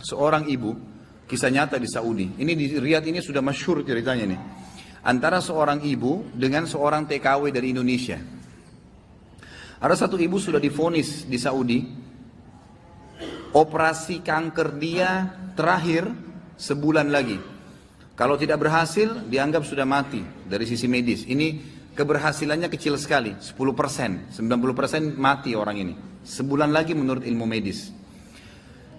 seorang ibu, kisah nyata di Saudi. Ini di Riyadh ini sudah masyhur ceritanya nih. Antara seorang ibu dengan seorang TKW dari Indonesia. Ada satu ibu sudah divonis di Saudi, operasi kanker dia terakhir sebulan lagi. Kalau tidak berhasil, dianggap sudah mati dari sisi medis. Ini keberhasilannya kecil sekali, 10%, 90% mati orang ini. Sebulan lagi menurut ilmu medis.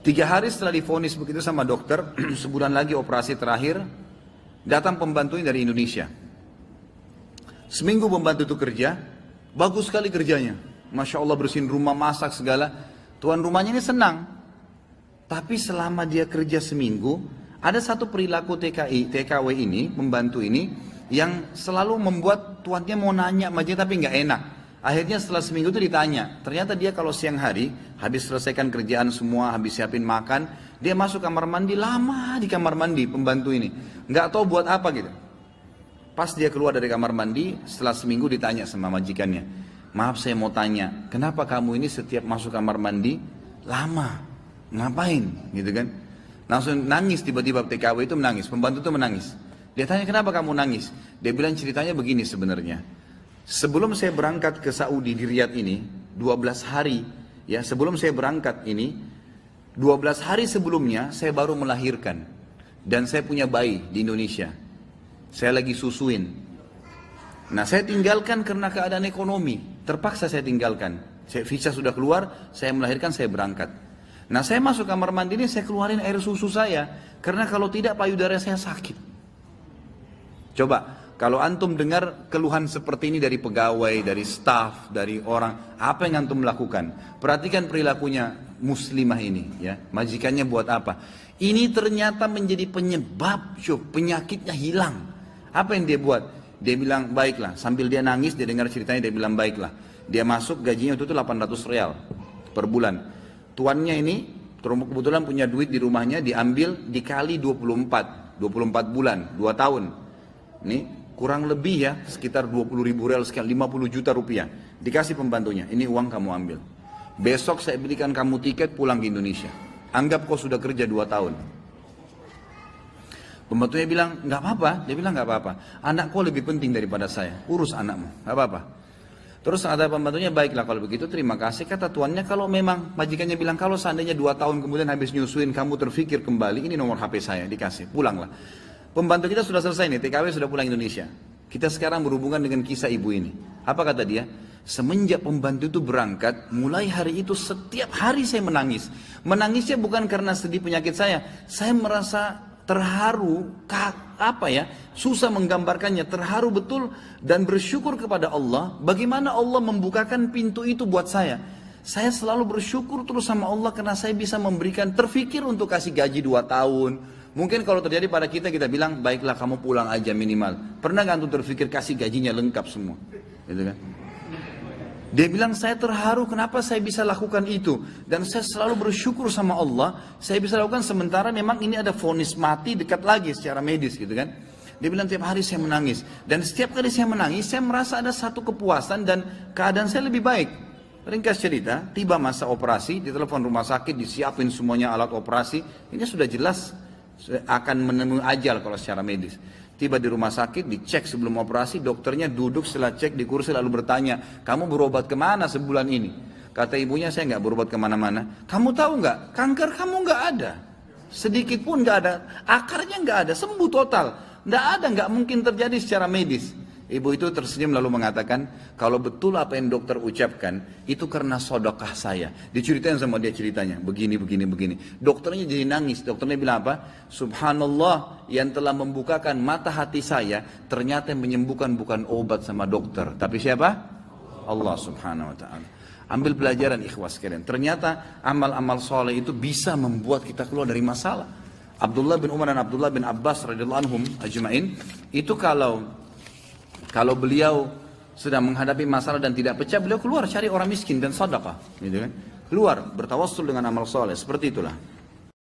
3 hari setelah divonis begitu sama dokter, sebulan lagi operasi terakhir, datang pembantunya dari Indonesia. Seminggu pembantu itu kerja, bagus sekali kerjanya. Masya Allah bersihin rumah, masak segala. Tuan rumahnya ini senang. Tapi selama dia kerja seminggu, ada satu perilaku TKW ini, pembantu ini, yang selalu membuat tuannya mau nanya sama dia tapi nggak enak. Akhirnya setelah seminggu itu ditanya, ternyata dia kalau siang hari, habis selesaikan kerjaan semua, habis siapin makan, dia masuk kamar mandi, lama di kamar mandi pembantu ini. Nggak tahu buat apa gitu. Pas dia keluar dari kamar mandi, setelah seminggu ditanya sama majikannya, maaf saya mau tanya, kenapa kamu ini setiap masuk kamar mandi, lama, ngapain gitu kan. Langsung nangis tiba-tiba TKW itu menangis, pembantu itu menangis. Dia tanya kenapa kamu nangis? Dia bilang ceritanya begini sebenarnya. Sebelum saya berangkat ke Saudi di Riyadh ini, 12 hari, ya sebelum saya berangkat ini, 12 hari sebelumnya saya baru melahirkan. Dan saya punya bayi di Indonesia. Saya lagi susuin. Nah saya tinggalkan karena keadaan ekonomi. Terpaksa saya tinggalkan. Visa sudah keluar, saya melahirkan, saya berangkat. Nah saya masuk kamar mandi ini, saya keluarin air susu saya. Karena kalau tidak payudara saya sakit. Coba, kalau antum dengar keluhan seperti ini dari pegawai, dari staf, dari orang, apa yang antum lakukan? Perhatikan perilakunya muslimah ini, ya. Majikannya buat apa? Ini ternyata menjadi penyebab, penyakitnya hilang. Apa yang dia buat? Dia bilang, baiklah. Sambil dia nangis, dia dengar ceritanya, dia bilang, baiklah. Dia masuk, gajinya itu 800 real per bulan. Tuannya ini, kebetulan punya duit di rumahnya, diambil dikali 24 bulan, 2 tahun. Ini kurang lebih ya, sekitar 20 ribu real sekian, 50 juta rupiah. Dikasih pembantunya, ini uang kamu ambil. Besok saya belikan kamu tiket pulang ke Indonesia. Anggap kau sudah kerja 2 tahun. Pembantunya bilang, nggak apa-apa. Dia bilang, nggak apa-apa. Anak kau lebih penting daripada saya. Urus anakmu, nggak apa-apa. Terus kata pembantunya, baiklah kalau begitu terima kasih. Kata tuannya, kalau memang majikannya bilang, kalau seandainya 2 tahun kemudian habis nyusuin kamu terfikir kembali, ini nomor HP saya, dikasih, pulanglah. Pembantu kita sudah selesai nih, TKW sudah pulang Indonesia. Kita sekarang berhubungan dengan kisah ibu ini. Apa kata dia? Semenjak pembantu itu berangkat, mulai hari itu setiap hari saya menangis. Menangisnya bukan karena sedih penyakit saya merasa terharu, susah menggambarkannya, terharu betul dan bersyukur kepada Allah, bagaimana Allah membukakan pintu itu buat saya. Saya selalu bersyukur terus sama Allah karena saya bisa memberikan, terfikir untuk kasih gaji 2 tahun. Mungkin kalau terjadi pada kita bilang, baiklah kamu pulang aja minimal. Pernah gak untuk terfikir kasih gajinya lengkap semua? Gitu kan? Dia bilang, saya terharu kenapa saya bisa lakukan itu. Dan saya selalu bersyukur sama Allah, saya bisa lakukan sementara memang ini ada vonis mati dekat lagi secara medis gitu kan. Dia bilang, tiap hari saya menangis. Dan setiap kali saya menangis, saya merasa ada satu kepuasan dan keadaan saya lebih baik. Ringkas cerita, tiba masa operasi, ditelepon rumah sakit, disiapin semuanya alat operasi. Ini sudah jelas akan menemui ajal kalau secara medis. Tiba di rumah sakit, dicek sebelum operasi, dokternya duduk setelah cek di kursi lalu bertanya, kamu berobat kemana sebulan ini? Kata ibunya, saya nggak berobat kemana-mana. Kamu tahu nggak, kanker kamu nggak ada. Sedikit pun nggak ada, akarnya nggak ada, sembuh total. Nggak ada, nggak mungkin terjadi secara medis. Ibu itu tersenyum lalu mengatakan, kalau betul apa yang dokter ucapkan, itu karena sedekah saya. Diceritain sama dia ceritanya, begini. Dokternya jadi nangis, dokternya bilang apa? Subhanallah, yang telah membukakan mata hati saya, ternyata yang menyembuhkan bukan obat sama dokter. Tapi siapa? Allah subhanahu wa ta'ala. Ambil pelajaran ikhwas sekalian. Ternyata amal-amal soleh itu bisa membuat kita keluar dari masalah. Abdullah bin Umar dan Abdullah bin Abbas radhiyallahu anhum ajma'in, itu kalau beliau sedang menghadapi masalah dan tidak pecah, beliau keluar cari orang miskin dan sedekah, gitu kan? Keluar bertawassul dengan amal soleh, seperti itulah.